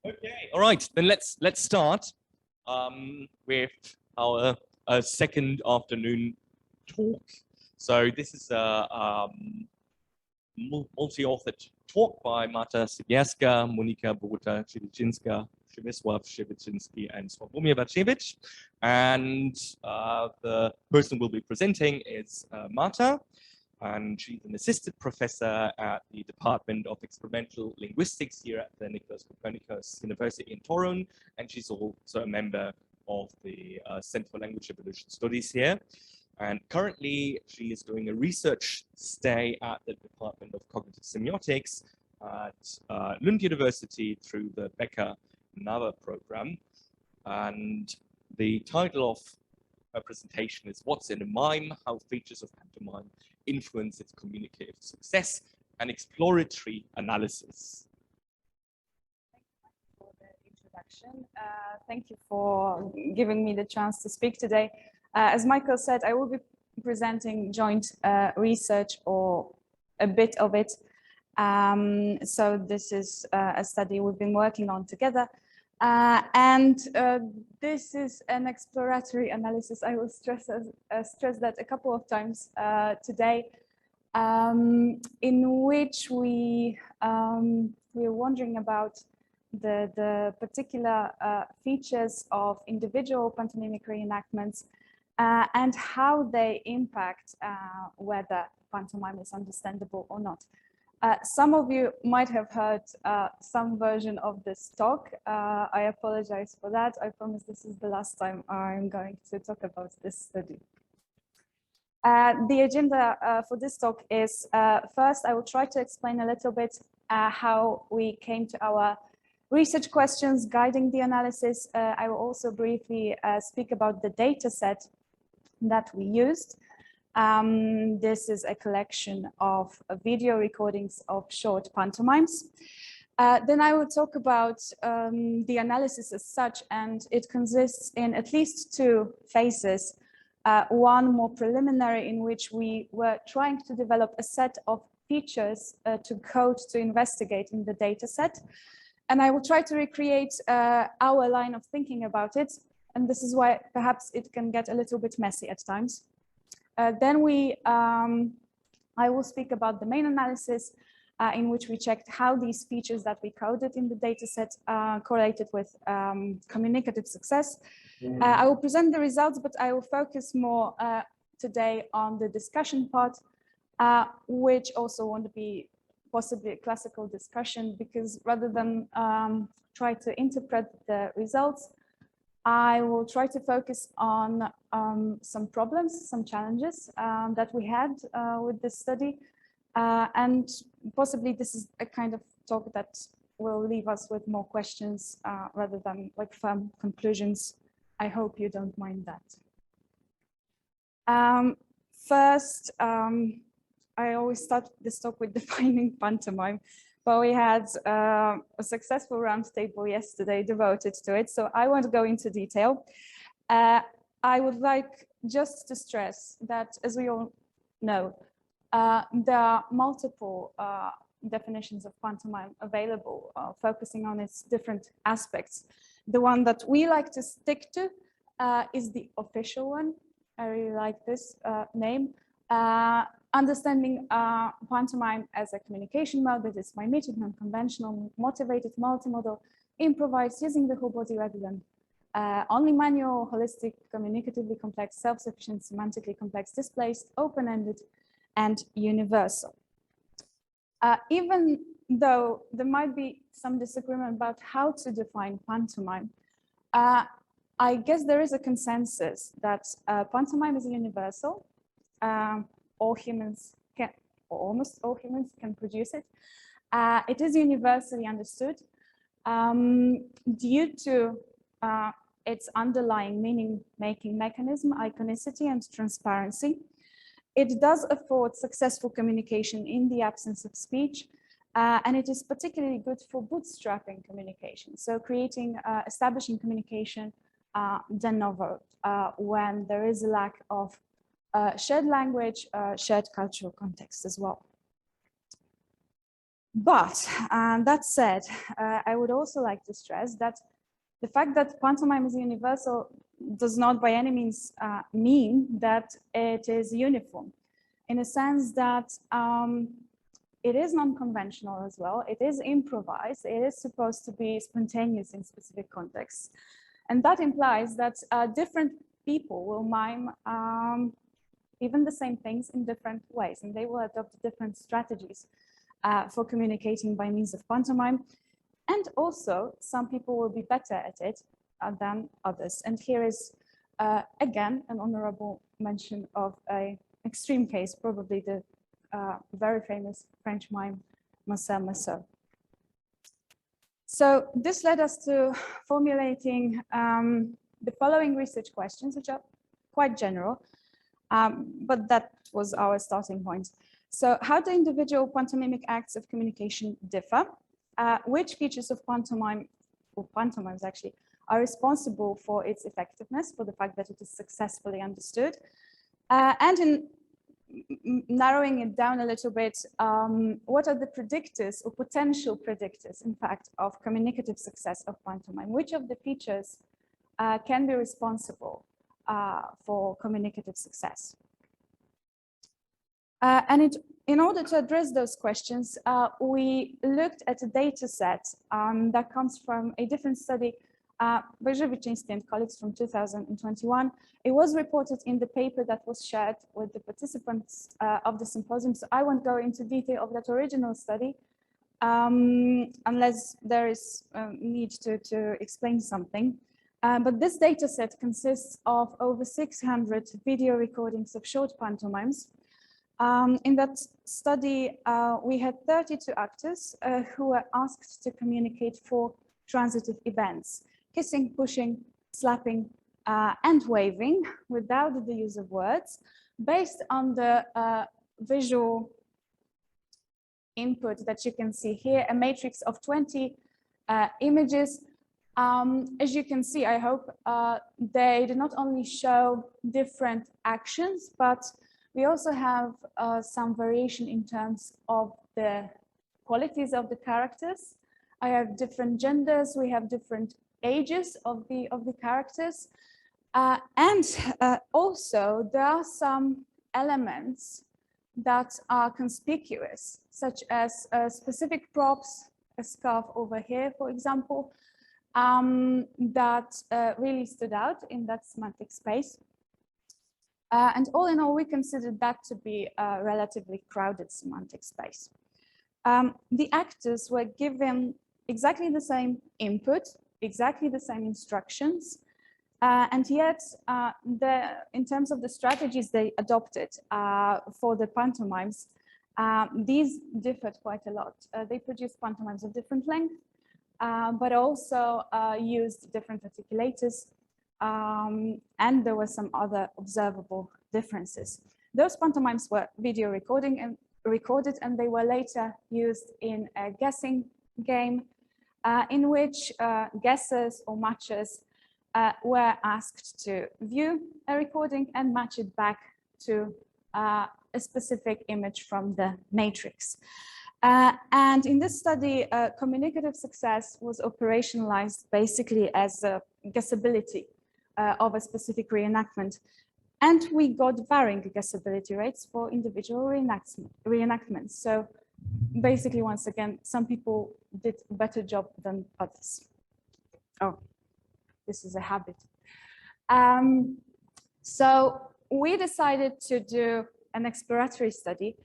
Okay, all right, then let's start with our second afternoon talk. So this is a multi-authored talk by Marta Sibierska, Monika Boruta, Żywiczyński, and Sławomir Wacewicz. And the person who will be presenting is Marta. And she's an assistant professor at the Department of Experimental Linguistics here at the Nicholas Copernicus University in Torun, and she's also a member of the Center for Language Evolution Studies here. And currently, she is doing a research stay at the Department of Cognitive Semiotics at Lund University through the Becker-Nava program. And the title of her presentation is "What's in a Mime? How Features of Pantomime Influence its Communicative Success and Exploratory Analysis." Thank you for the introduction. Thank you for giving me the chance to speak today. As Michael said, I will be presenting joint research, or a bit of it. So this is a study we've been working on together. This is an exploratory analysis. I will stress that a couple of times today, in which we're wondering about the particular features of individual pantomimic reenactments and how they impact whether pantomime is understandable or not. Some of you might have heard some version of this talk. I apologize for that. I promise this is the last time I'm going to talk about this study. The agenda for this talk is, first, I will try to explain a little bit how we came to our research questions guiding the analysis. I will also briefly speak about the data set that we used. This is a collection of video recordings of short pantomimes. Then I will talk about the analysis as such, and it consists in at least two phases. One more preliminary, in which we were trying to develop a set of features to code to investigate in the data set. And I will try to recreate our line of thinking about it. And this is why perhaps it can get a little bit messy at times. Then I will speak about the main analysis, in which we checked how these features that we coded in the dataset correlated with communicative success. I will present the results, but I will focus more today on the discussion part, which also won't be possibly a classical discussion, because rather than try to interpret the results, I will try to focus on some problems, some challenges that we had with this study. And possibly this is a kind of talk that will leave us with more questions rather than like firm conclusions. I hope you don't mind that. First, I always start this talk with defining pantomime. But we had a successful roundtable yesterday devoted to it, so I won't go into detail. I would like just to stress that, as we all know, there are multiple definitions of pantomime available, focusing on its different aspects. The one that we like to stick to is the official one. I really like this name. Understanding pantomime as a communication mode that is mimetic, non-conventional, motivated, multimodal, improvised, using the whole body rather than only manual, holistic, communicatively complex, self-sufficient, semantically complex, displaced, open-ended, and universal. Even though there might be some disagreement about how to define pantomime, I guess there is a consensus that pantomime is universal. All humans can, or almost all humans can produce it. It is universally understood due to its underlying meaning-making mechanism, iconicity, and transparency. It does afford successful communication in the absence of speech, and it is particularly good for bootstrapping communication. So creating, establishing communication de novo when there is a lack of shared language, shared cultural context as well. But that said, I would also like to stress that the fact that pantomime is universal does not by any means mean that it is uniform, in a sense that it is non-conventional as well. It is improvised. It is supposed to be spontaneous in specific contexts. And that implies that different people will mime even the same things in different ways, and they will adopt different strategies for communicating by means of pantomime. And also, some people will be better at it than others. And here is, again, an honorable mention of an extreme case, probably the very famous French mime, Marcel. So this led us to formulating the following research questions, which are quite general, but that was our starting point. So how do individual pantomimic acts of communication differ? Which features of pantomime, or pantomimes actually, are responsible for its effectiveness, for the fact that it is successfully understood? And in narrowing it down a little bit, what are the predictors or potential predictors, in fact, of communicative success of pantomime? Which of the features can be responsible for communicative success? And in order to address those questions, we looked at a data set that comes from a different study by Żywiczyński and colleagues from 2021. It was reported in the paper that was shared with the participants of the symposium, so I won't go into detail of that original study unless there is need to explain something. But this data set consists of over 600 video recordings of short pantomimes. In that study, we had 32 actors who were asked to communicate 4 transitive events: kissing, pushing, slapping, and waving without the use of words, based on the visual input that you can see here, a matrix of 20 images. As you can see, I hope they do not only show different actions, but we also have some variation in terms of the qualities of the characters. I have different genders, we have different ages of the characters. And also there are some elements that are conspicuous, such as specific props, a scarf over here, for example, that really stood out in that semantic space. And all in all, we considered that to be a relatively crowded semantic space. The actors were given exactly the same input, exactly the same instructions, and yet in terms of the strategies they adopted for the pantomimes, these differed quite a lot. They produced pantomimes of different length, but also used different articulators, and there were some other observable differences. Those pantomimes were video recorded, and they were later used in a guessing game in which guessers or matchers were asked to view a recording and match it back to a specific image from the matrix. And in this study, communicative success was operationalized basically as a guessability of a specific reenactment. And we got varying guessability rates for individual reenactments. So basically, once again, some people did a better job than others. Oh, this is a habit. So we decided to do an exploratory study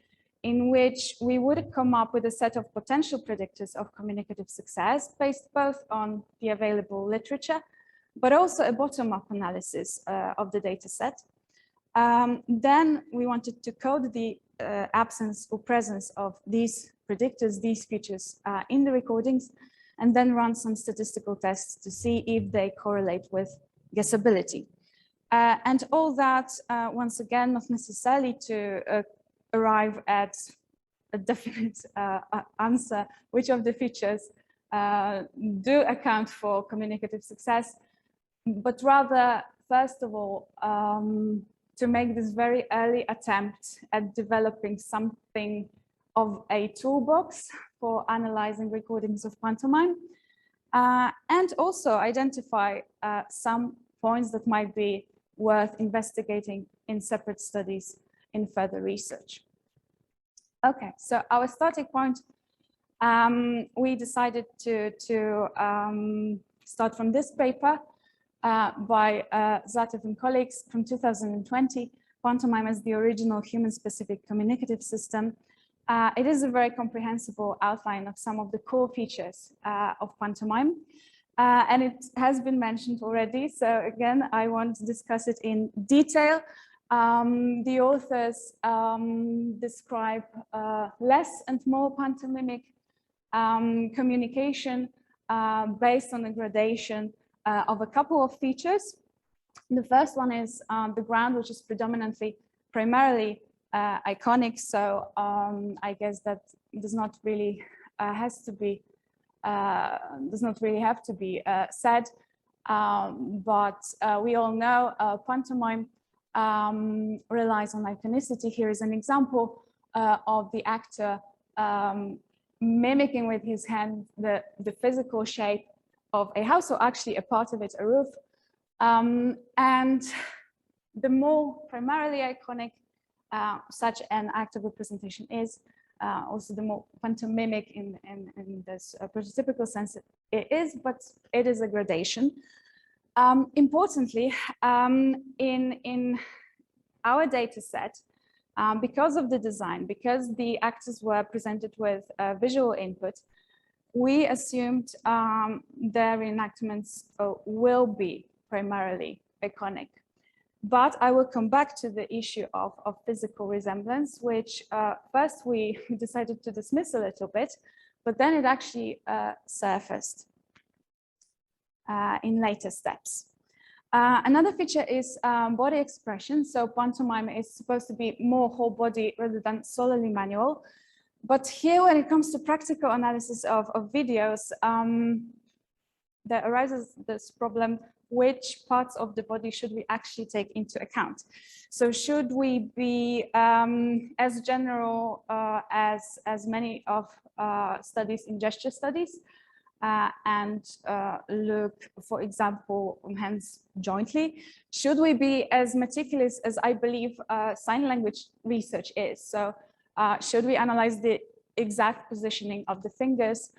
in which we would come up with a set of potential predictors of communicative success based both on the available literature, but also a bottom-up analysis of the data set. Then we wanted to code the absence or presence of these predictors, these features in the recordings, and then run some statistical tests to see if they correlate with guessability. And all that, once again, not necessarily to arrive at a definite answer, which of the features do account for communicative success, but rather, first of all, to make this very early attempt at developing something of a toolbox for analyzing recordings of pantomime, and also identify some points that might be worth investigating in separate studies in further research. Okay, so our starting point, we decided to start from this paper by Zlatev and colleagues from 2020, Pantomime as the original human-specific communicative system. It is a very comprehensible outline of some of the core features of pantomime, and it has been mentioned already. So again, I won't discuss it in detail. The authors describe less and more pantomimic communication based on a gradation of a couple of features. The first one is the ground, which is primarily iconic. So I guess that does not really have to be said. But we all know pantomime relies on iconicity. Here is an example of the actor mimicking with his hand the physical shape of a house, or actually a part of it, a roof. And the more primarily iconic such an act of representation is, also the more pantomimic in this prototypical sense it is, but it is a gradation. Importantly, in our data set, because of the design, because the actors were presented with visual input, we assumed their reenactments will be primarily iconic. But I will come back to the issue of physical resemblance, which first we decided to dismiss a little bit, but then it actually surfaced in later steps. Another feature is body expression. So pantomime is supposed to be more whole body rather than solely manual. But here, when it comes to practical analysis of videos, there arises this problem: which parts of the body should we actually take into account? So should we be as general as many of studies in gesture studies, and look, for example, hands jointly? Should we be as meticulous as I believe sign language research is? So should we analyze the exact positioning of the fingers?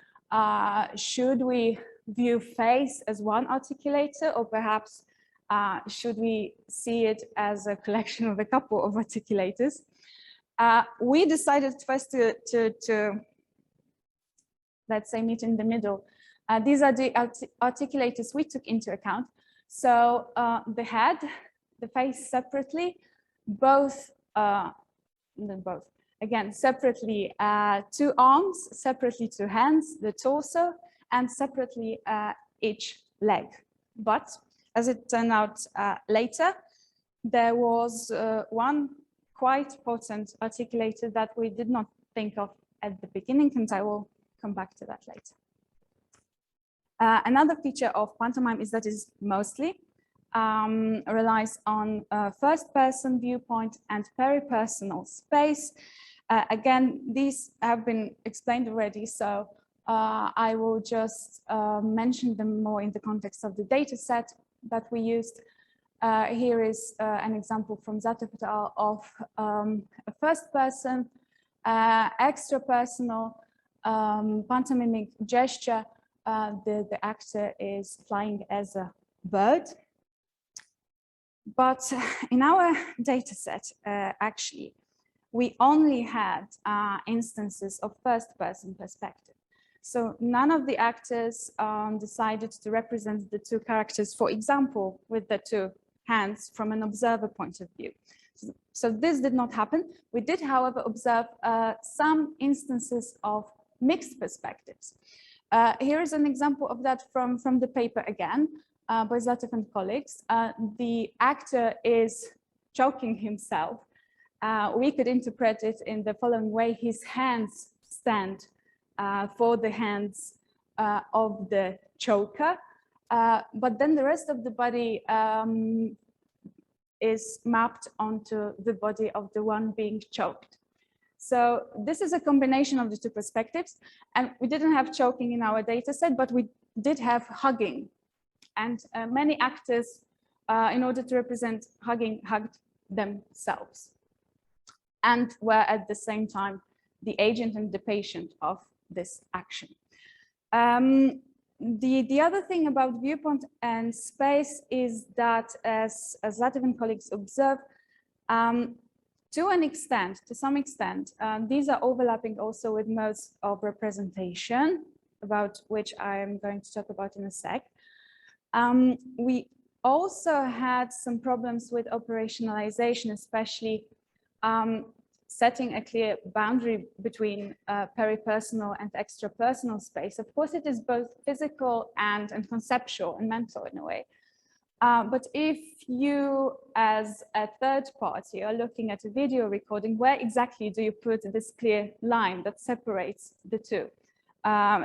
Should we view face as one articulator, or perhaps should we see it as a collection of a couple of articulators? We decided first to let's say meet in the middle. These are the articulators we took into account. So the head, the face separately, both again separately, two arms, separately two hands, the torso, and separately each leg. But as it turned out later, there was one quite potent articulator that we did not think of at the beginning, and I will come back to that later. Another feature of pantomime is that it mostly relies on first-person viewpoint and peripersonal space. Again, these have been explained already, so I will just mention them more in the context of the data set that we used. Here is an example from Zlatev et al. Of a first-person, extra-personal pantomimic gesture. The actor is flying as a bird. But in our data set, actually, we only had instances of first-person perspective. So none of the actors decided to represent the two characters, for example, with the two hands from an observer point of view. So this did not happen. We did, however, observe some instances of mixed perspectives. Here is an example of that from the paper again, by Zlatev and colleagues. The actor is choking himself. We could interpret it in the following way: his hands stand for the hands of the choker, but then the rest of the body is mapped onto the body of the one being choked. So this is a combination of the two perspectives, and we didn't have choking in our data set, but we did have hugging. And many actors, in order to represent hugging, hugged themselves and were at the same time the agent and the patient of this action. The other thing about viewpoint and space is that, as Latif and colleagues observe, to some extent, these are overlapping also with modes of representation, about which I am going to talk about in a sec. We also had some problems with operationalization, especially setting a clear boundary between peripersonal and extrapersonal space. Of course, it is both physical and conceptual and mental in a way. But if you, as a third party, are looking at a video recording, where exactly do you put this clear line that separates the two?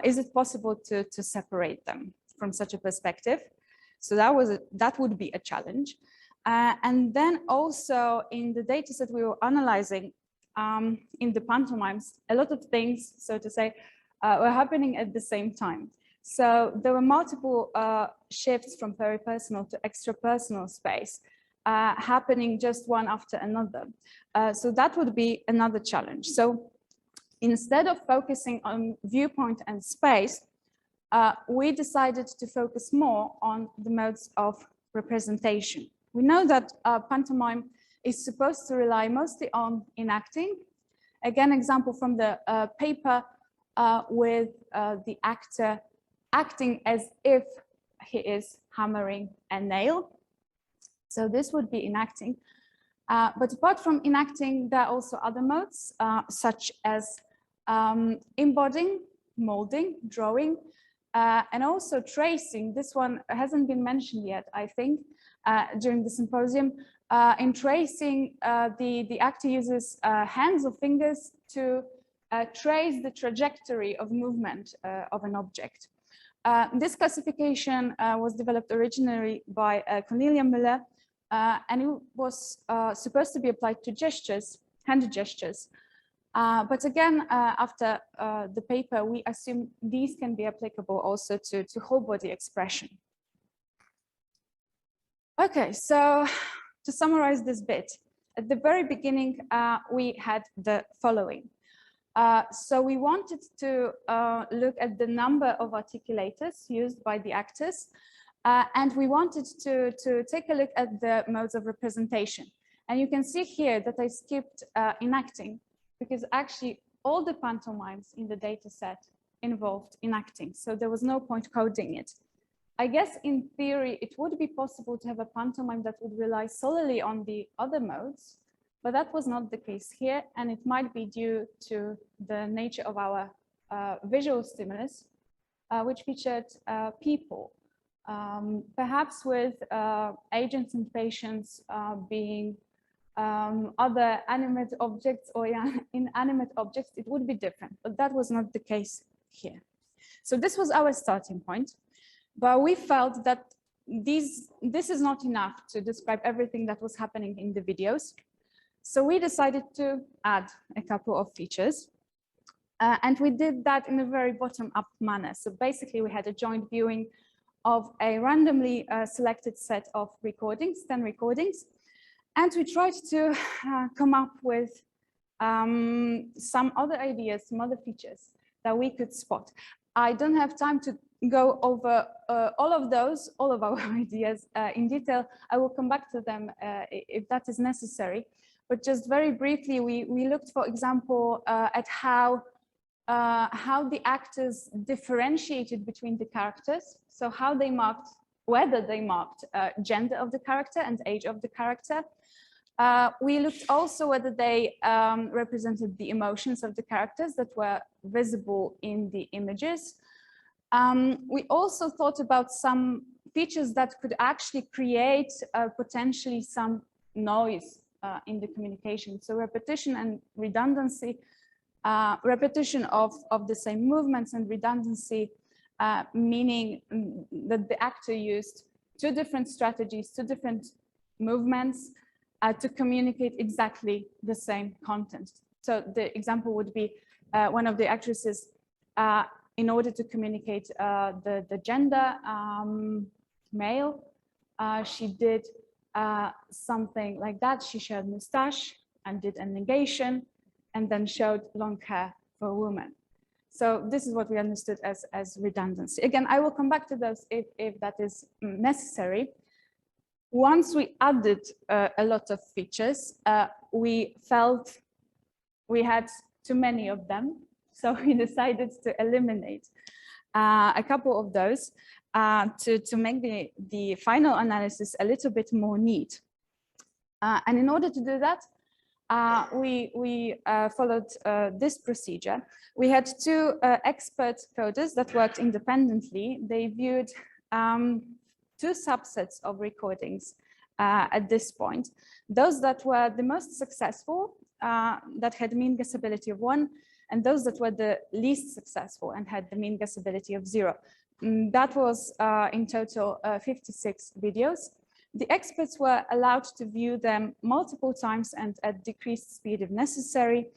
Is it possible to separate them from such a perspective? So that would be a challenge. And then also in the data set we were analyzing in the pantomimes, a lot of things, so to say, were happening at the same time. So there were multiple shifts from peripersonal to extrapersonal space happening just one after another. So that would be another challenge. So instead of focusing on viewpoint and space, we decided to focus more on the modes of representation. We know that pantomime is supposed to rely mostly on enacting. Again, example from the paper with the actor acting as if he is hammering a nail. So this would be enacting. But apart from enacting, there are also other modes, such as embodying, molding, drawing, and also tracing. This one hasn't been mentioned yet, I think, during the symposium. In tracing, the actor uses hands or fingers to trace the trajectory of movement of an object. This classification was developed originally by Cornelia Müller, and it was supposed to be applied to gestures, hand gestures. But again, after the paper, we assume these can be applicable also to whole body expression. Okay, so to summarize this bit, at the very beginning, we had the following. So we wanted to look at the number of articulators used by the actors, and we wanted to take a look at the modes of representation. And you can see here that I skipped enacting, because actually all the pantomimes in the data set involved enacting, so there was no point coding it. I guess in theory, it would be possible to have a pantomime that would rely solely on the other modes, but that was not the case here, and it might be due to the nature of our visual stimulus, which featured people, perhaps with agents and patients being other animate objects or inanimate objects. It would be different, but that was not the case here. So this was our starting point, but we felt that this is not enough to describe everything that was happening in the videos. So we decided to add a couple of features, and we did that in a very bottom-up manner. So basically we had a joint viewing of a randomly selected set of recordings, 10 recordings, and we tried to come up with some other ideas, some other features that we could spot. I don't have time to go over all of our ideas in detail. I will come back to them if that is necessary. But just very briefly, we looked, for example, at how the actors differentiated between the characters. So how they marked, whether they marked gender of the character and age of the character. We looked also whether they represented the emotions of the characters that were visible in the images. We also thought about some features that could actually create potentially some noise in the communication. So repetition and redundancy, repetition of the same movements and redundancy, meaning that the actor used two different strategies, two different movements to communicate exactly the same content. So the example would be one of the actresses, in order to communicate the gender, male, she did something like that. She showed mustache and did a negation, and then showed long hair for a woman. So this is what we understood as redundancy. Again, I will come back to those if that is necessary. Once we added a lot of features, we felt we had too many of them. So we decided to eliminate a couple of those to make the final analysis a little bit more neat. And in order to do that, we followed this procedure. We had two expert coders that worked independently. They viewed two subsets of recordings at this point. Those that were the most successful, that had mean guessability of 1, and those that were the least successful and had the mean guessability of 0. That was in total 56 videos. The experts were allowed to view them multiple times and at decreased speed if necessary.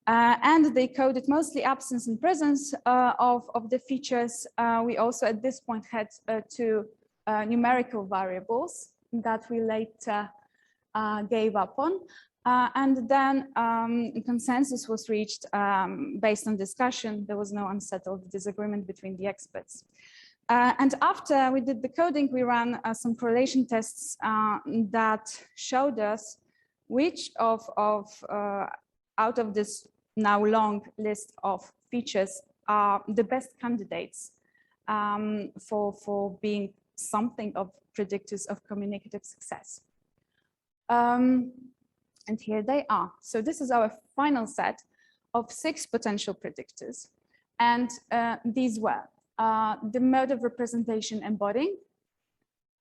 And they coded mostly absence and presence of the features. We also at this point had two numerical variables that we later gave up on. And then consensus was reached based on discussion. There was no unsettled disagreement between the experts. And after we did the coding, we ran some correlation tests that showed us which out of this now long list of features are the best candidates for being something of predictors of communicative success. And here they are. So this is our final set of 6 potential predictors. And these were the mode of representation embodying,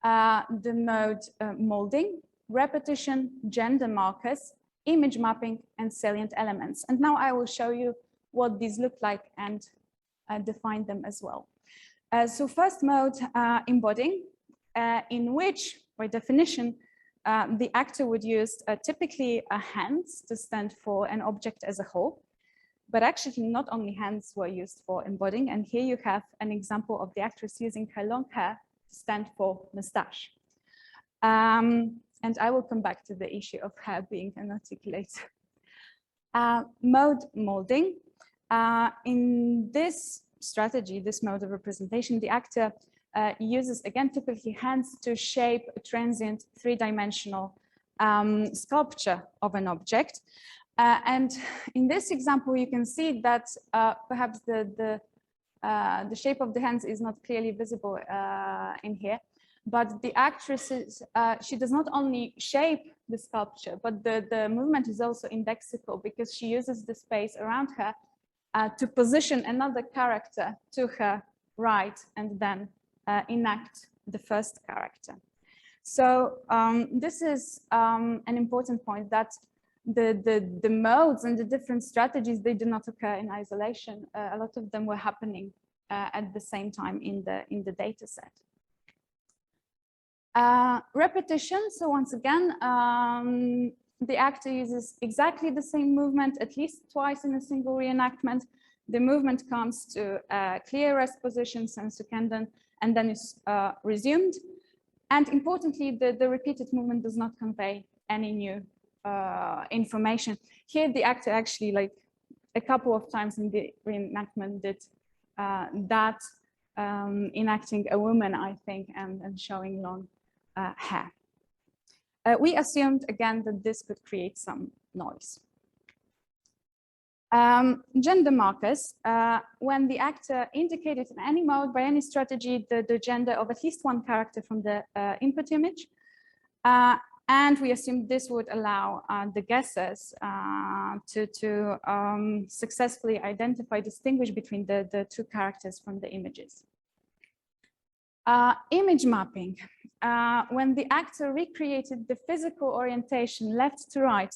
the mode molding, repetition, gender markers, image mapping, and salient elements. And now I will show you what these look like and define them as well. So first mode, embodying, in which, by definition, the actor would use typically hands to stand for an object as a whole. But actually, not only hands were used for embodying. And here you have an example of the actress using her long hair to stand for mustache. And I will come back to the issue of hair being an articulator. Mode molding. In this strategy, this mode of representation, the actor uses, again, typically hands to shape a transient 3-dimensional sculpture of an object. And in this example, you can see that perhaps the shape of the hands is not clearly visible in here, but the actress, she does not only shape the sculpture, but the movement is also indexical because she uses the space around her to position another character to her right and then enact the first character. So this is an important point, that the modes and the different strategies, they do not occur in isolation. A lot of them were happening at the same time in the data set. Repetition. So once again, the actor uses exactly the same movement at least twice in a single reenactment. The movement comes to clear rest position, sensu kendon, and then is resumed. And importantly, the repeated movement does not convey any new information. Here, the actor actually, like a couple of times in the reenactment, did that, enacting a woman, I think, and showing long hair. We assumed, again, that this could create some noise. Gender markers. When the actor indicated in any mode, by any strategy, the gender of at least one character from the input image. And we assumed this would allow the guessers to successfully identify, distinguish between the two characters from the images. Image mapping. When the actor recreated the physical orientation left to right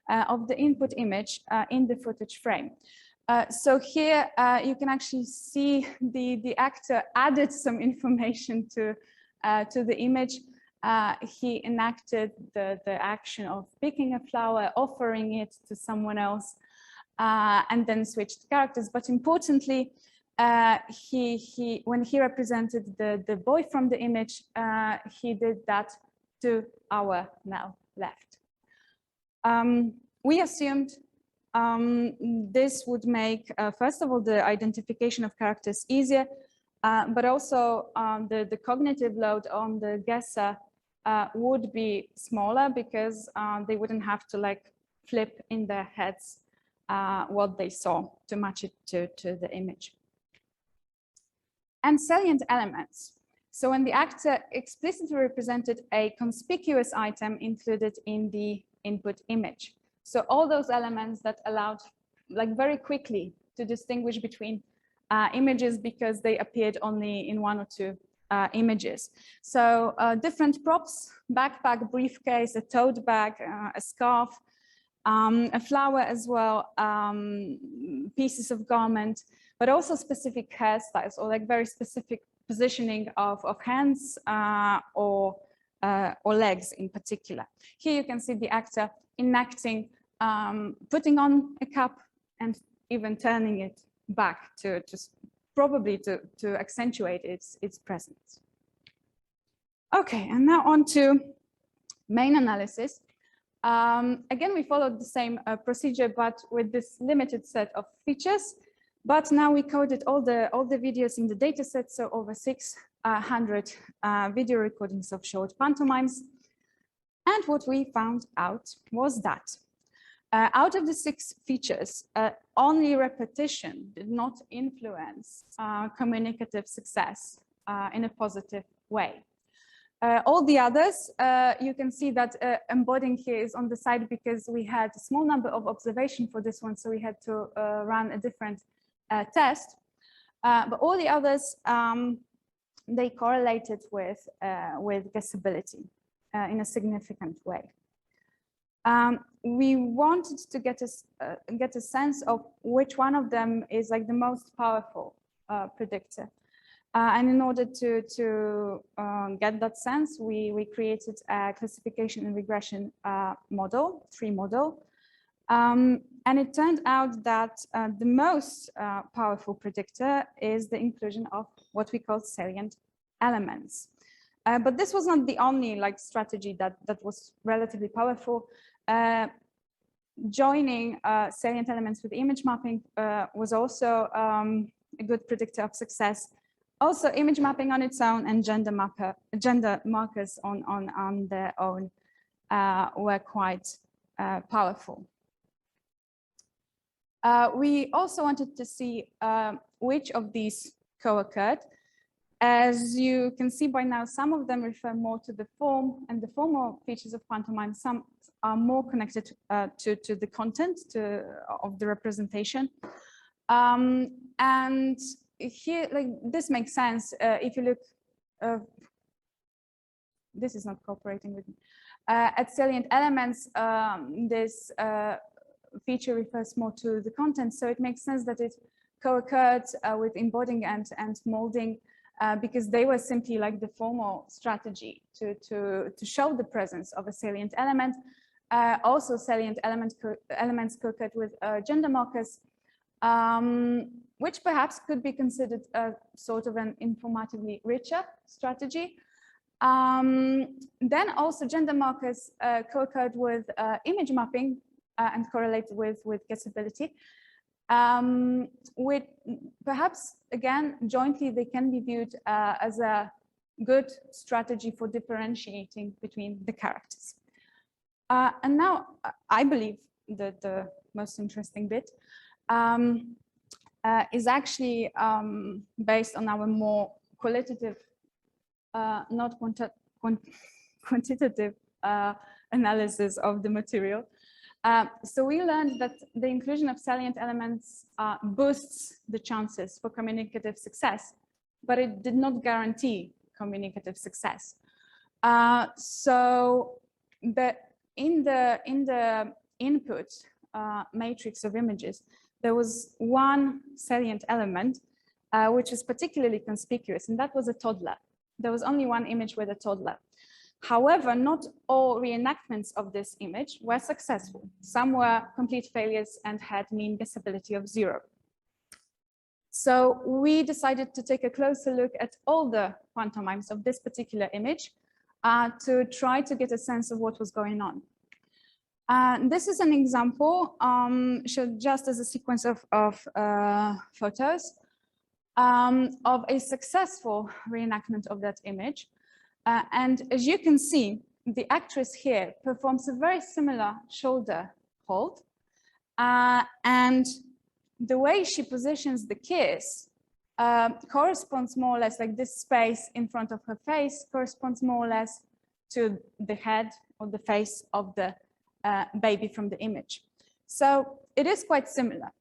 of the input image in the footage frame. So here you can actually see the actor added some information to the image. He enacted the action of picking a flower, offering it to someone else. and then switched characters. But importantly, when he represented the boy from the image, he did that to our now left. We assumed this would make, first of all, the identification of characters easier, but also the cognitive load on the guesser would be smaller because they wouldn't have to like flip in their heads what they saw to match it to the image. And salient elements. So when the actor explicitly represented a conspicuous item included in the input image. So all those elements that allowed like very quickly to distinguish between images because they appeared only in one or two images. So different props, backpack, briefcase, a tote bag, a scarf, a flower as well, pieces of garment, but also specific hairstyles or like very specific positioning of hands or legs in particular. Here you can see the actor enacting, putting on a cap and even turning it back to probably to accentuate its presence. Okay, and now on to main analysis. Again, we followed the same procedure, but with this limited set of features. But now we coded all the videos in the data set, so over 600 video recordings of short pantomimes. And what we found out was that out of the 6 features, only repetition did not influence communicative success in a positive way. All the others, you can see that embodying here is on the side because we had a small number of observations for this one, so we had to run a different test. But all the others, they correlated with guessability in a significant way. We wanted to get a sense of which one of them is like the most powerful predictor. And in order to get that sense, we created a classification and regression model, tree model. And it turned out that the most powerful predictor is the inclusion of what we call salient elements. But this was not the only like strategy that was relatively powerful. Joining salient elements with image mapping was also a good predictor of success. Also, image mapping on its own and gender markers on their own were quite powerful. We also wanted to see which of these co-occurred. As you can see by now, some of them refer more to the form and the formal features of pantomime. Some are more connected to the content of the representation. And here, like this makes sense if you look. This is not cooperating with me. At salient elements, this feature refers more to the content, so it makes sense that it co-occurred with embodying and molding because they were simply like the formal strategy to show the presence of a salient element. Also, salient elements co-occurred with gender markers, which perhaps could be considered a sort of an informatively richer strategy. Then also gender markers co-occurred with image mapping and correlated with guessability. With perhaps, again, jointly, they can be viewed as a good strategy for differentiating between the characters. And now I believe that the most interesting bit is actually based on our more qualitative, not quantitative analysis of the material. So we learned that the inclusion of salient elements boosts the chances for communicative success, but it did not guarantee communicative success. So in the input matrix of images, there was one salient element which was particularly conspicuous, and that was a toddler. There was only one image with a toddler. However, not all reenactments of this image were successful. Some were complete failures and had mean guessability of 0. So we decided to take a closer look at all the pantomimes of this particular image to try to get a sense of what was going on. This is an example, shown just as a sequence of photos of a successful reenactment of that image. And as you can see, the actress here performs a very similar shoulder hold. And the way she positions the kiss corresponds more or less, like this space in front of her face corresponds more or less to the head or the face of the baby from the image. So it is quite similar,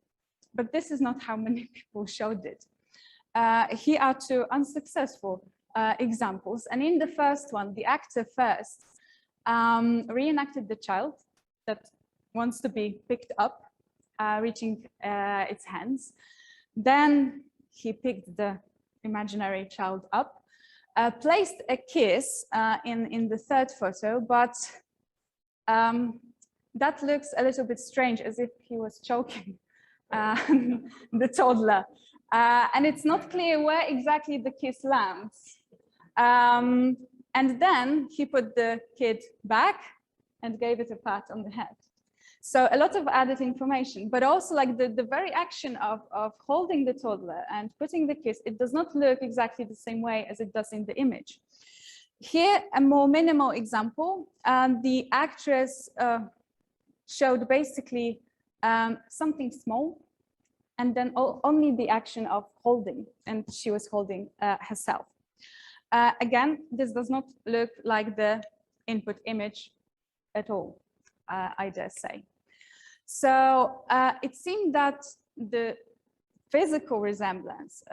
but this is not how many people showed it. Here are 2 unsuccessful examples. And in the first one, the actor first reenacted the child that wants to be picked up, reaching its hands. Then he picked the imaginary child up, placed a kiss in the third photo, but that looks a little bit strange, as if he was choking the toddler. And it's not clear where exactly the kiss lands. And then he put the kid back and gave it a pat on the head. So a lot of added information, but also like the very action of holding the toddler and putting the kiss, it does not look exactly the same way as it does in the image. Here, a more minimal example, the actress showed basically something small, and then only the action of holding, and she was holding herself. Again, this does not look like the input image at all, I dare say. So it seemed that the physical resemblance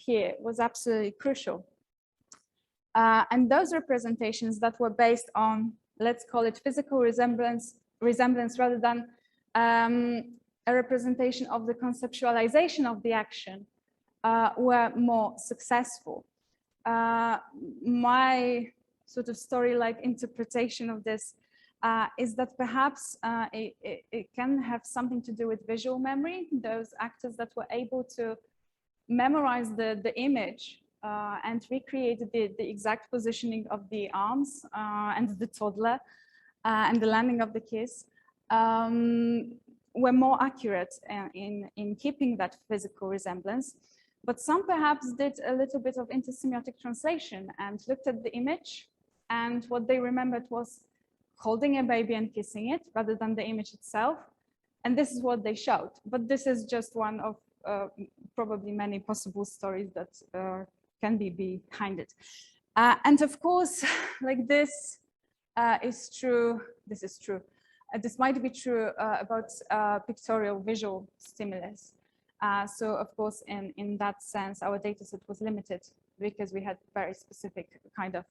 here was absolutely crucial. And those representations that were based on, let's call it physical resemblance rather than a representation of the conceptualization of the action were more successful. My sort of story-like interpretation of this is that perhaps it can have something to do with visual memory. Those actors that were able to memorize the image and recreate the exact positioning of the arms and the toddler and the landing of the kiss were more accurate in keeping that physical resemblance. But some perhaps did a little bit of intersemiotic translation and looked at the image, and what they remembered was holding a baby and kissing it rather than the image itself. And this is what they showed. But this is just one of probably many possible stories that can be behind it. And of course, like this is true, this is true. This might be true about pictorial visual stimulus. So of course, in that sense, our data set was limited because we had very specific kind of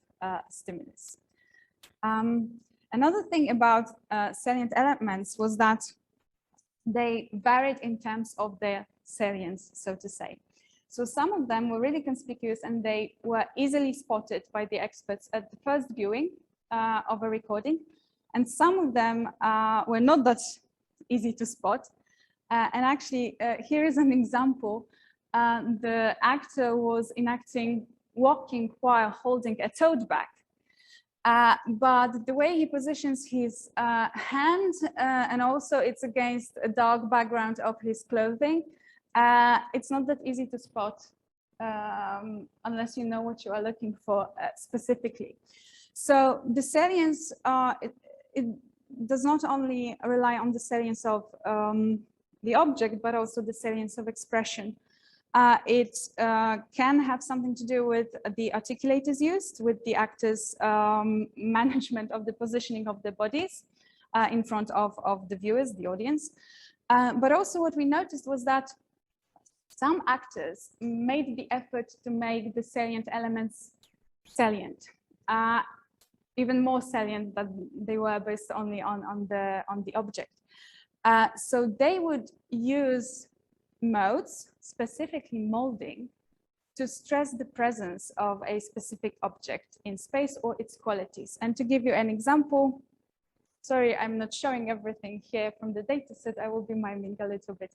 stimulus. Another thing about salient elements was that they varied in terms of their salience, so to say. So some of them were really conspicuous and they were easily spotted by the experts at the first viewing of a recording. And some of them were not that easy to spot. And actually, here is an example. The actor was enacting walking while holding a tote bag. But the way he positions his hand, and also it's against a dark background of his clothing, it's not that easy to spot unless you know what you are looking for specifically. So the salience, it does not only rely on the salience of the object, but also the salience of expression. It can have something to do with the articulators used, with the actors' management of the positioning of their bodies in front of the viewers, the audience. But also what we noticed was that some actors made the effort to make the salient elements salient, even more salient than they were based only on the object. So they would use modes, specifically molding, to stress the presence of a specific object in space or its qualities. And to give you an example, sorry, I'm not showing everything here from the data set, I will be miming a little bit.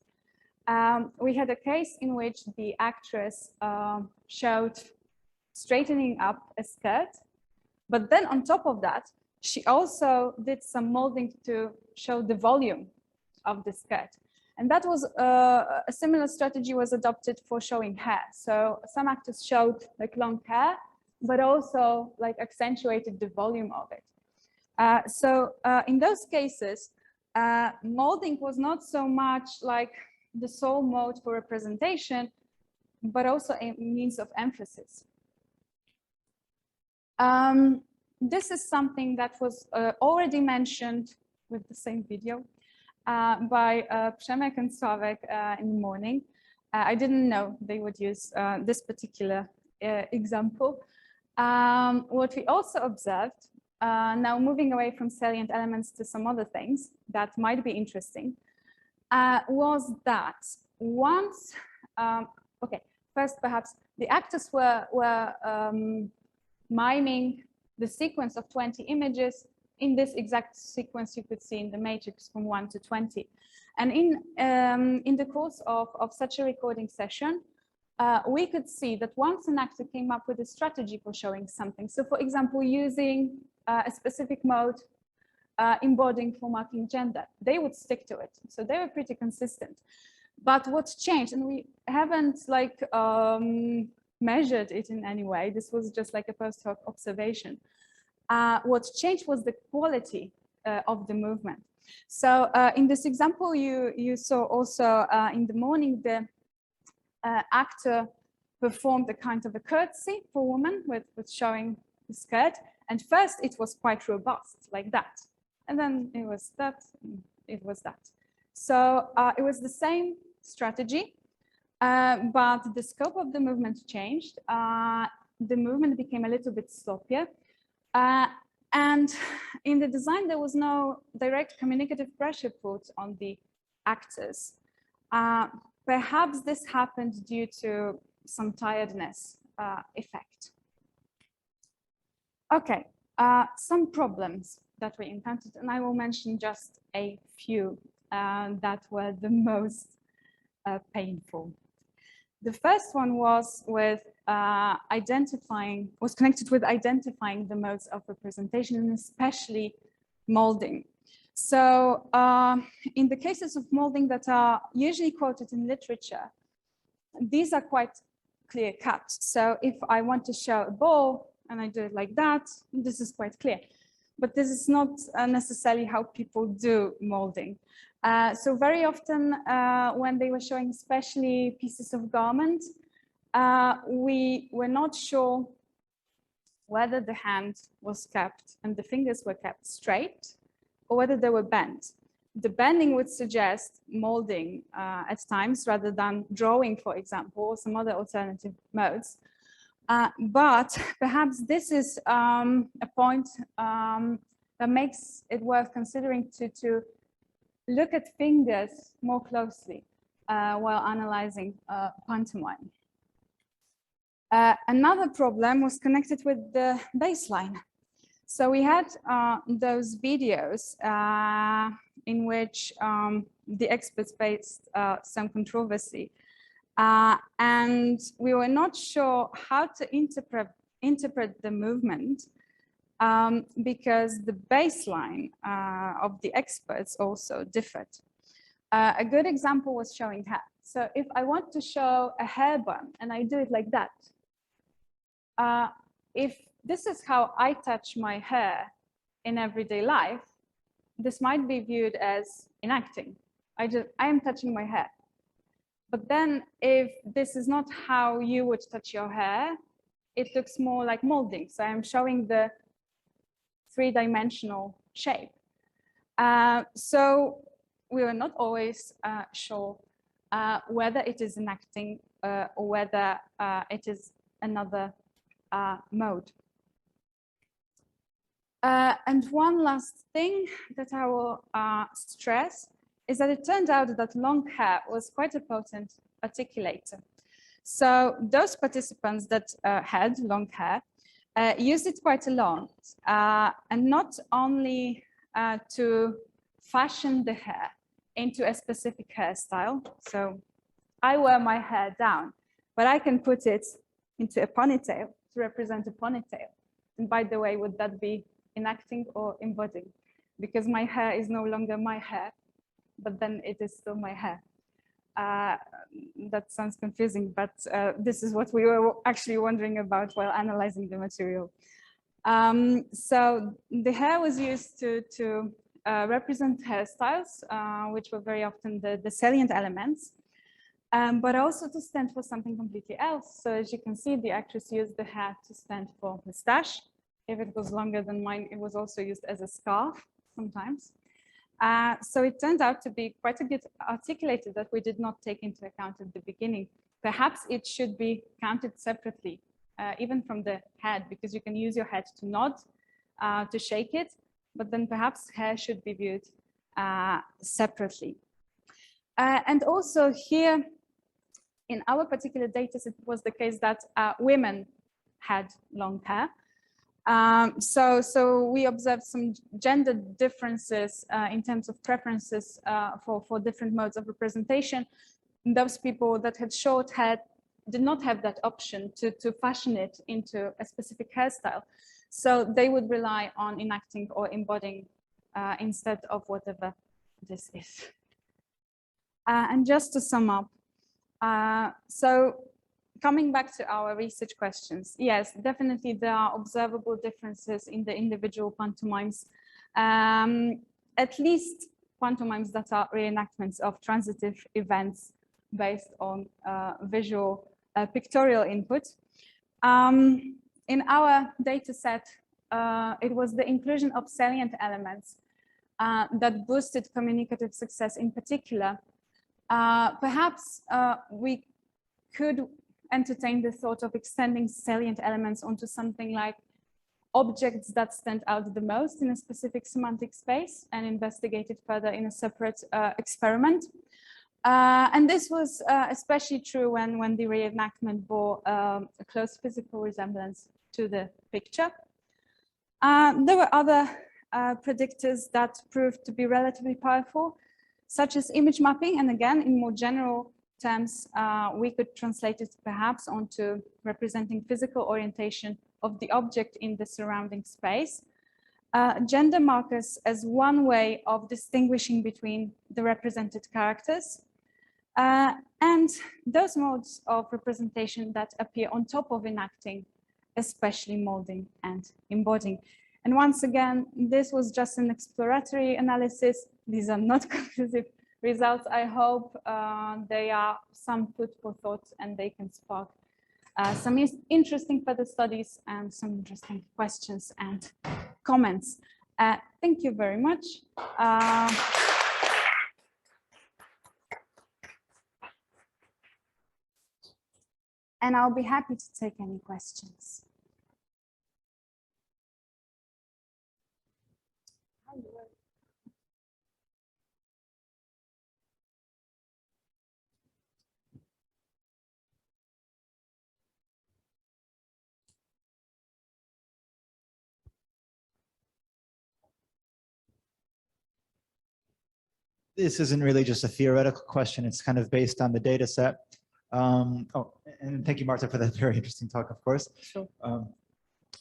We had a case in which the actress showed straightening up a skirt, but then on top of that, she also did some molding to show the volume of the skirt. And that was a similar strategy was adopted for showing hair. So some actors showed like long hair, but also like accentuated the volume of it. In those cases, molding was not so much like the sole mode for representation, but also a means of emphasis. This is something that was already mentioned with the same video by Przemek and Sławek in the morning. I didn't know they would use this particular example. What we also observed, now moving away from salient elements to some other things that might be interesting, was that once, okay, first perhaps the actors were miming the sequence of 20 images. In this exact sequence you could see in the matrix from 1 to 20. And in the course of such a recording session, we could see that once an actor came up with a strategy for showing something, so for example, using a specific mode embodying for marking gender, they would stick to it. So they were pretty consistent. But what changed, and we haven't like measured it in any way, this was just like a post hoc observation. What changed was the quality of the movement. So in this example, you saw also in the morning, the actor performed a kind of a curtsy for women with showing the skirt. And first it was quite robust like that. And then it was that, it was that. So it was the same strategy, but the scope of the movement changed. The movement became a little bit sloppier. And in the design, there was no direct communicative pressure put on the actors. Perhaps this happened due to some tiredness effect. Okay, some problems that we encountered, and I will mention just a few that were the most painful. The first one was with connected with identifying the modes of representation, and especially molding. So in the cases of molding that are usually quoted in literature, these are quite clear cut. So if I want to show a ball and I do it like that, this is quite clear. But this is not necessarily how people do molding. So very often when they were showing especially pieces of garment, we were not sure whether the hand was kept and the fingers were kept straight or whether they were bent. The bending would suggest molding at times rather than drawing, for example, or some other alternative modes. But perhaps this is a point that makes it worth considering to look at fingers more closely while analyzing pantomime. Another problem was connected with the baseline. So we had those videos in which the experts faced some controversy. And we were not sure how to interpret the movement because the baseline of the experts also differed. A good example was showing hair. So if I want to show a hair bun and I do it like that, if this is how I touch my hair in everyday life, this might be viewed as enacting. I am touching my hair. But then if this is not how you would touch your hair, it looks more like molding. So I'm showing the three-dimensional shape. So we were not always sure whether it is enacting or whether it is another mode. And one last thing that I will stress is that it turned out that long hair was quite a potent articulator. So those participants that had long hair used it quite a lot, and not only to fashion the hair into a specific hairstyle. So I wear my hair down, but I can put it into a ponytail to represent a ponytail. And by the way, would that be enacting or embodying? Because my hair is no longer my hair, but then it is still my hair. That sounds confusing, but this is what we were actually wondering about while analyzing the material. So the hair was used to represent hairstyles, which were very often the salient elements, but also to stand for something completely else. So as you can see, the actress used the hair to stand for mustache. If it was longer than mine, it was also used as a scarf sometimes. So it turned out to be quite a bit articulated that we did not take into account at the beginning. Perhaps it should be counted separately, even from the head, because you can use your head to nod, to shake it, but then perhaps hair should be viewed separately. And also here, in our particular data set, it was the case that women had long hair. So we observed some gender differences in terms of preferences for different modes of representation. Those people that had short hair did not have that option to fashion it into a specific hairstyle. So they would rely on enacting or embodying instead of whatever this is. And just to sum up, so coming back to our research questions, yes, definitely there are observable differences in the individual pantomimes, at least pantomimes that are reenactments of transitive events based on visual pictorial input. In our data set, it was the inclusion of salient elements that boosted communicative success in particular. Perhaps we could entertain the thought of extending salient elements onto something like objects that stand out the most in a specific semantic space and investigate it further in a separate experiment. And this was especially true when the reenactment bore a close physical resemblance to the picture. There were other predictors that proved to be relatively powerful, such as image mapping. And again, in more general terms, we could translate it perhaps onto representing physical orientation of the object in the surrounding space. Gender markers as one way of distinguishing between the represented characters, and those modes of representation that appear on top of enacting, especially molding and embodying. And once again, this was just an exploratory analysis. These are not conclusive results. I hope they are some food for thought and they can spark some interesting further studies and some interesting questions and comments. Thank you very much. And I'll be happy to take any questions. This isn't really just a theoretical question. It's kind of based on the data set. Oh, and thank you, Marta, for that very interesting talk, of course. Sure.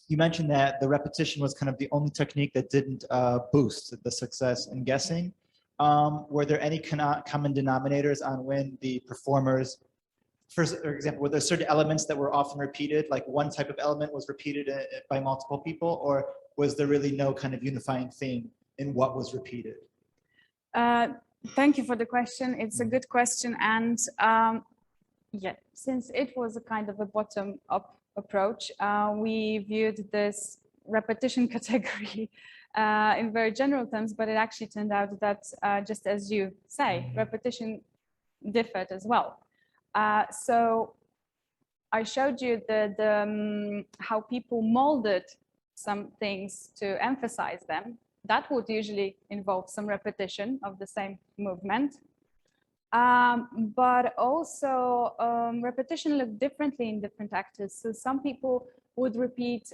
You mentioned that the repetition was kind of the only technique that didn't boost the success in guessing. Were there any common denominators on when the performers, for example, were there certain elements that were often repeated, like one type of element was repeated by multiple people, or was there really no kind of unifying theme in what was repeated? Thank you for the question. It's a good question. And yeah, since it was a kind of a bottom-up approach, we viewed this repetition category in very general terms, but it actually turned out that just as you say, repetition differed as well. So I showed you how people molded some things to emphasize them. That would usually involve some repetition of the same movement. But also repetition looked differently in different actors. So some people would repeat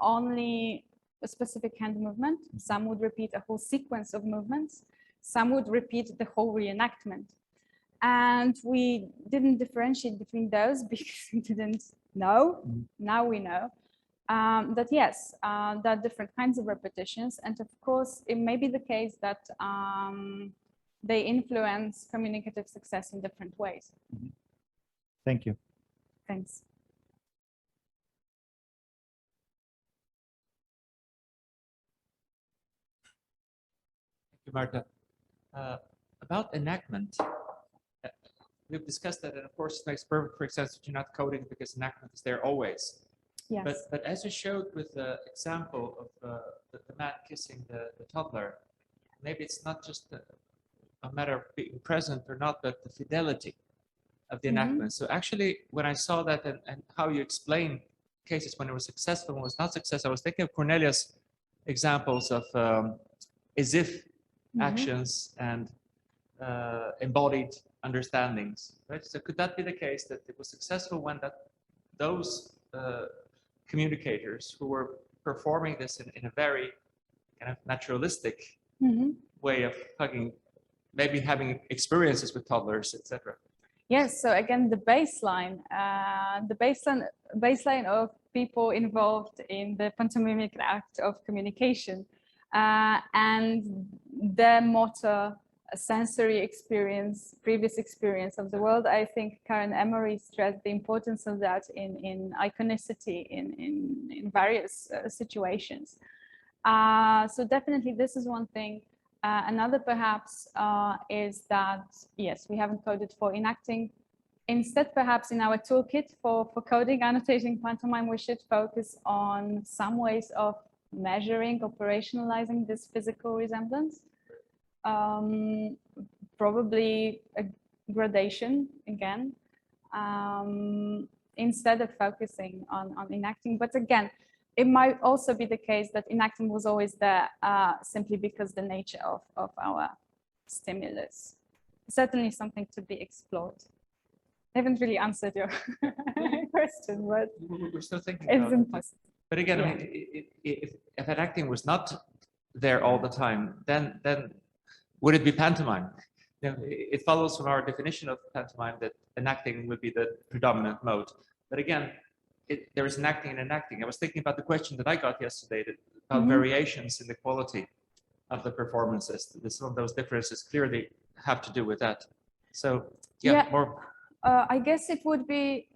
only a specific hand movement. Some would repeat a whole sequence of movements. Some would repeat the whole reenactment. And we didn't differentiate between those because we didn't know. Now we know that yes, there are different kinds of repetitions. And of course, it may be the case that they influence communicative success in different ways. Thank you. Thanks. Thank you, Marta. About enactment, we've discussed that, and of course, it makes perfect sense that you're not coding because enactment is there always. Yes. But as you showed with the example of the man kissing the toddler, maybe it's not just a matter of being present or not, but the fidelity of the enactment. So actually, when I saw that and how you explain cases when it was successful and was not successful, I was thinking of Cornelius' examples of as if actions and embodied understandings, right? So could that be the case that it was successful when those communicators who were performing this in a very kind of naturalistic way of hugging, maybe having experiences with toddlers, etc.? Yes. So again, the baseline of people involved in the pantomimic act of communication and their motor sensory experience, previous experience of the world. I think Karen Emery stressed the importance of that in iconicity in various situations. So definitely this is one thing. Another perhaps is that, yes, we haven't coded for enacting. Instead, perhaps in our toolkit for coding, annotating pantomime, we should focus on some ways of measuring, operationalizing this physical resemblance. Probably a gradation again, instead of focusing on enacting. But again, it might also be the case that enacting was always there simply because the nature of our stimulus. Certainly something to be explored. I haven't really answered your question, but we're still thinking it's about it. impossible. But again, Yeah. I mean, if enacting was not there all the time, then would it be pantomime? You know, it follows from our definition of pantomime that enacting would be the predominant mode. But again, there is enacting and enacting. I was thinking about the question that I got yesterday about variations in the quality of the performances. Some of those differences clearly have to do with that. So yeah. More. I guess it would be,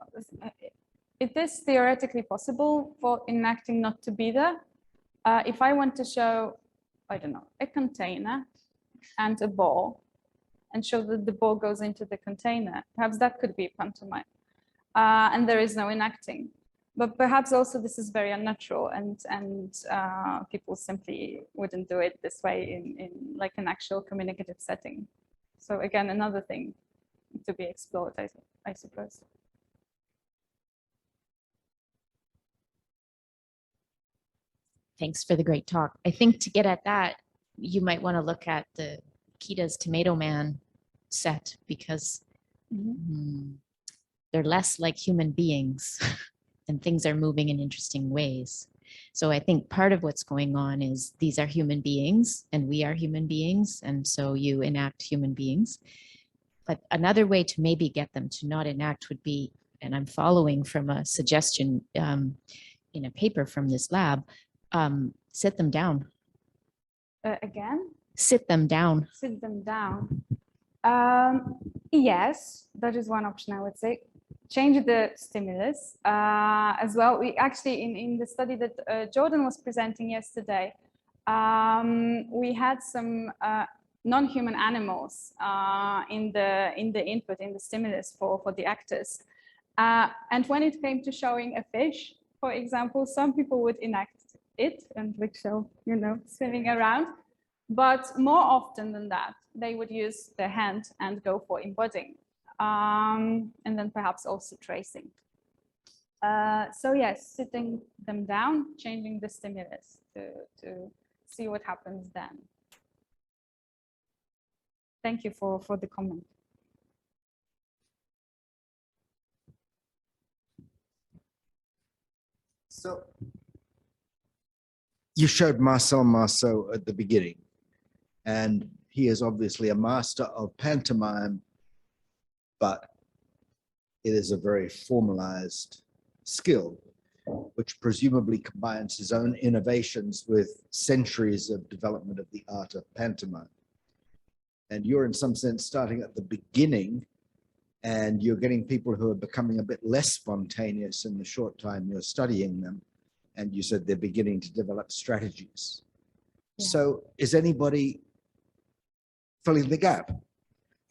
it is theoretically possible for enacting not to be there. If I want to show, I don't know, a container and a ball and show that the ball goes into the container, perhaps that could be pantomime. And there is no enacting. But perhaps also this is very unnatural and people simply wouldn't do it this way in like an actual communicative setting. So again, another thing to be explored, I suppose. Thanks for the great talk. I think to get at that, you might want to look at the Kita's Tomato Man set because they're less like human beings and things are moving in interesting ways. So I think part of what's going on is these are human beings and we are human beings. And so you enact human beings. But another way to maybe get them to not enact would be, and I'm following from a suggestion in a paper from this lab, sit them down. Again? Sit them down. Sit them down. Yes, that is one option, I would say. Change the stimulus as well. We actually, in the study that Jordan was presenting yesterday, we had some non-human animals in the input, in the stimulus for the actors. And when it came to showing a fish, for example, some people would enact it and like show, you know, swimming around. But more often than that, they would use their hand and go for embodying. And then perhaps also tracing. So yes, sitting them down, changing the stimulus to see what happens then. Thank you for the comment. So you showed Marcel Marceau at the beginning, and he is obviously a master of pantomime, but it is a very formalized skill, which presumably combines his own innovations with centuries of development of the art of pantomime. And you're in some sense starting at the beginning, and you're getting people who are becoming a bit less spontaneous in the short time you're studying them. And you said they're beginning to develop strategies. Yeah. So is anybody filling the gap?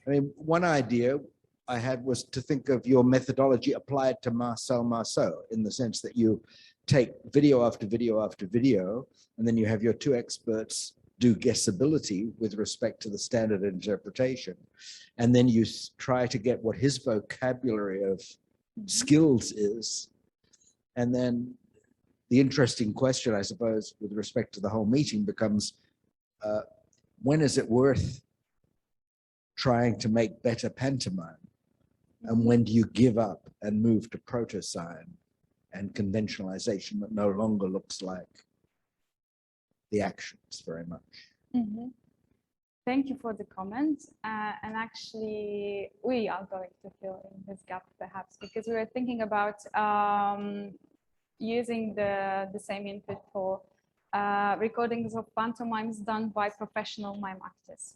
I mean, one idea I had was to think of your methodology applied to Marcel Marceau, in the sense that you take video after video after video, and then you have your two experts do guessability with respect to the standard interpretation. And then you try to get what his vocabulary of skills is. And then the interesting question, I suppose, with respect to the whole meeting becomes, when is it worth trying to make better pantomime? And when do you give up and move to proto-sign and conventionalization that no longer looks like the actions very much? Mm-hmm. Thank you for the comment. And actually, we are going to fill in this gap perhaps, because we were thinking about using the same input for recordings of pantomimes done by professional mime actors.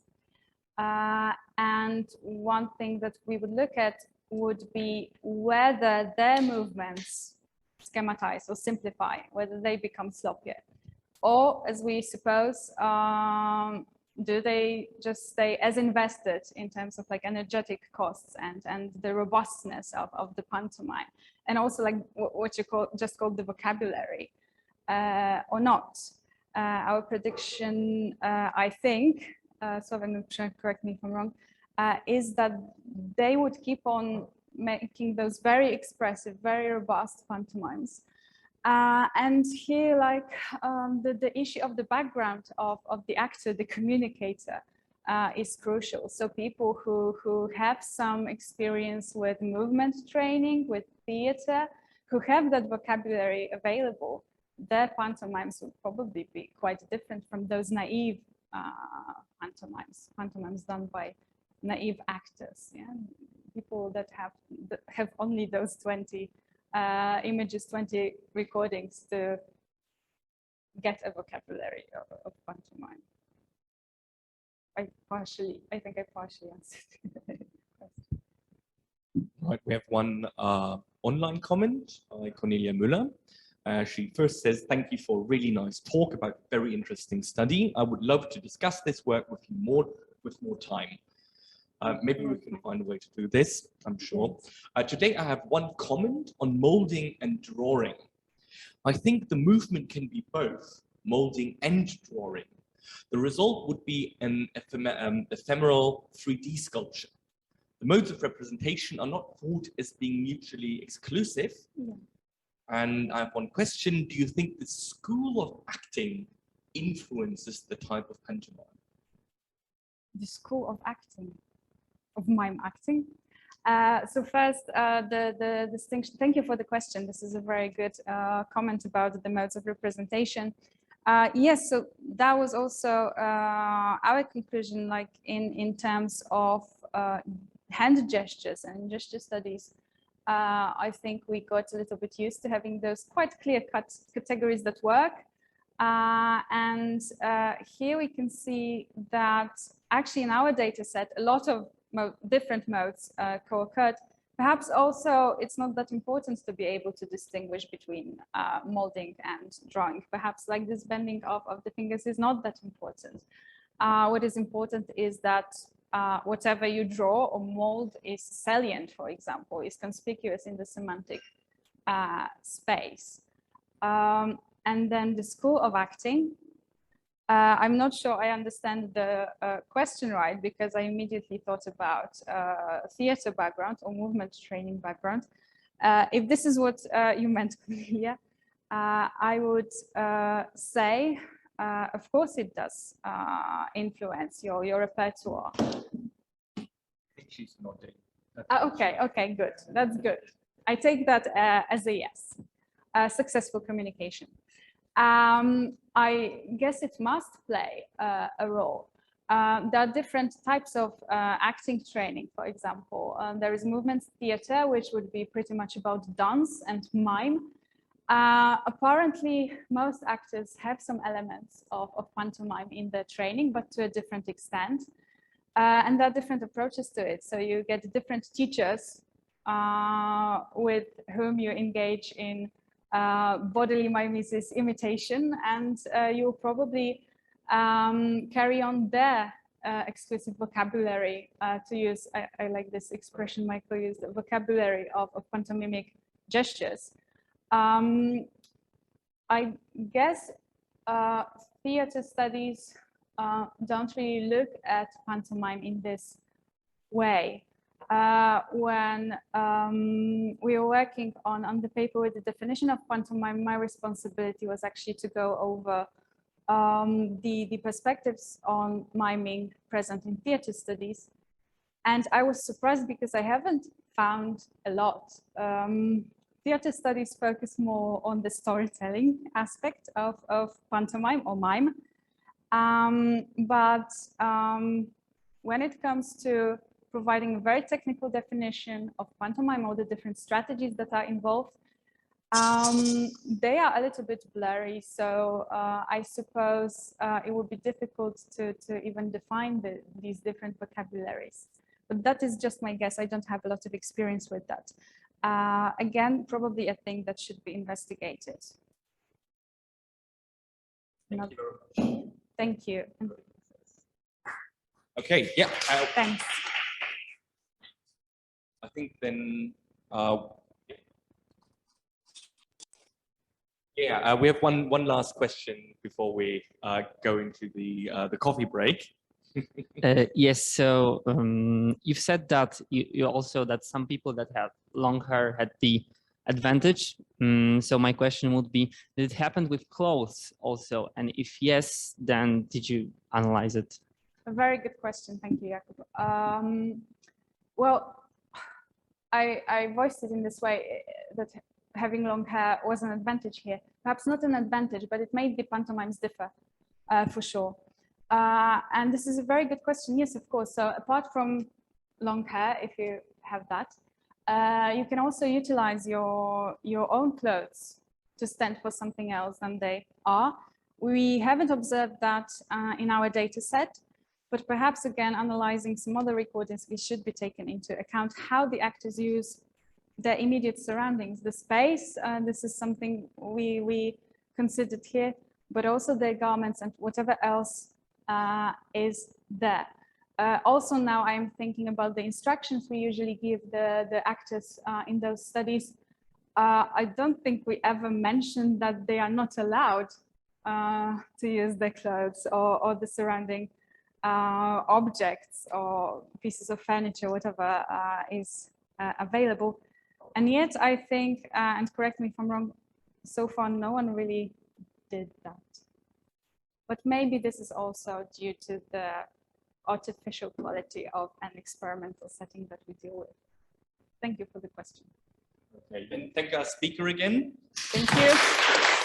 And one thing that we would look at would be whether their movements schematize or simplify, whether they become sloppier, or, as we suppose, do they just stay as invested in terms of like energetic costs and the robustness of the pantomime, and also like what you just called the vocabulary, or not. Our prediction, I think, so I'm correct me if I'm wrong, is that they would keep on making those very expressive, very robust pantomimes. And here, like the issue of the background of the actor, the communicator, is crucial. So people who have some experience with movement training, with theater, who have that vocabulary available, their pantomimes would probably be quite different from those naive pantomimes done by naive actors. Yeah? People that have only those 20 images, 20 recordings to get a vocabulary of pantomime. I think I partially answered. Right, we have one online comment by Cornelia Müller. She first says, thank you for a really nice talk about a very interesting study. I would love to discuss this work with you with more time. Maybe we can find a way to do this, I'm sure. Today I have one comment on molding and drawing. I think the movement can be both molding and drawing. The result would be an ephemeral 3D sculpture. The modes of representation are not thought as being mutually exclusive. Yeah. And I have one question. Do you think the school of acting influences the type of pantomime? The school of acting, of mime acting. So first, the distinction, thank you for the question. This is a very good comment about the modes of representation. Yes, so that was also our conclusion, like in terms of hand gestures and gesture studies. I think we got a little bit used to having those quite clear-cut categories that work. And here we can see that actually in our data set, a lot of different modes co-occurred. Perhaps also it's not that important to be able to distinguish between molding and drawing. Perhaps like this bending of the fingers is not that important. What is important is that whatever you draw or mold is salient, for example, is conspicuous in the semantic space. And then the school of acting. I'm not sure I understand the question right, because I immediately thought about theater background or movement training background. If this is what you meant, Cornelia, I would say, of course it does influence your repertoire. I think she's nodding. Okay, good. That's good. I take that as a yes. successful communication. I guess it must play a role. There are different types of acting training, for example. There is movement theater, which would be pretty much about dance and mime. Apparently, most actors have some elements of pantomime in their training, but to a different extent. And there are different approaches to it. So you get different teachers with whom you engage in bodily mimesis imitation, and you'll probably carry on their exclusive vocabulary to use, I like this expression Michael used, the vocabulary of pantomimic gestures. I guess theater studies don't really look at pantomime in this way. When we were working on the paper with the definition of pantomime, my responsibility was actually to go over the perspectives on miming present in theater studies. And I was surprised because I haven't found a lot. Theater studies focus more on the storytelling aspect of pantomime or mime. But when it comes to providing a very technical definition of pantomime or the different strategies that are involved, they are a little bit blurry. So I suppose it would be difficult to even define these different vocabularies. But that is just my guess. I don't have a lot of experience with that. Again, probably a thing that should be investigated. Thank you very much. Thank you. Okay, yeah. Thanks. I think then, we have one last question before we go into the coffee break. Yes, so you've said that you also that some people that have long hair had the advantage. So my question would be, did it happen with clothes also? And if yes, then did you analyze it? A very good question. Thank you, Jakub. Well, I voiced it in this way, that having long hair was an advantage here. Perhaps not an advantage, but it made the pantomimes differ, for sure. And this is a very good question. Yes, of course. So apart from long hair, if you have that, you can also utilize your own clothes to stand for something else than they are. We haven't observed that in our data set, but perhaps again, analyzing some other recordings, it should be taken into account how the actors use their immediate surroundings, the space. This is something we considered here, but also their garments and whatever else is there. Also now I'm thinking about the instructions we usually give the actors in those studies. I don't think we ever mentioned that they are not allowed to use their clothes or the surrounding objects or pieces of furniture, whatever is available. And yet I think, and correct me if I'm wrong, so far no one really did that. But maybe this is also due to the artificial quality of an experimental setting that we deal with. Thank you for the question. Okay, then thank our speaker again. Thank you.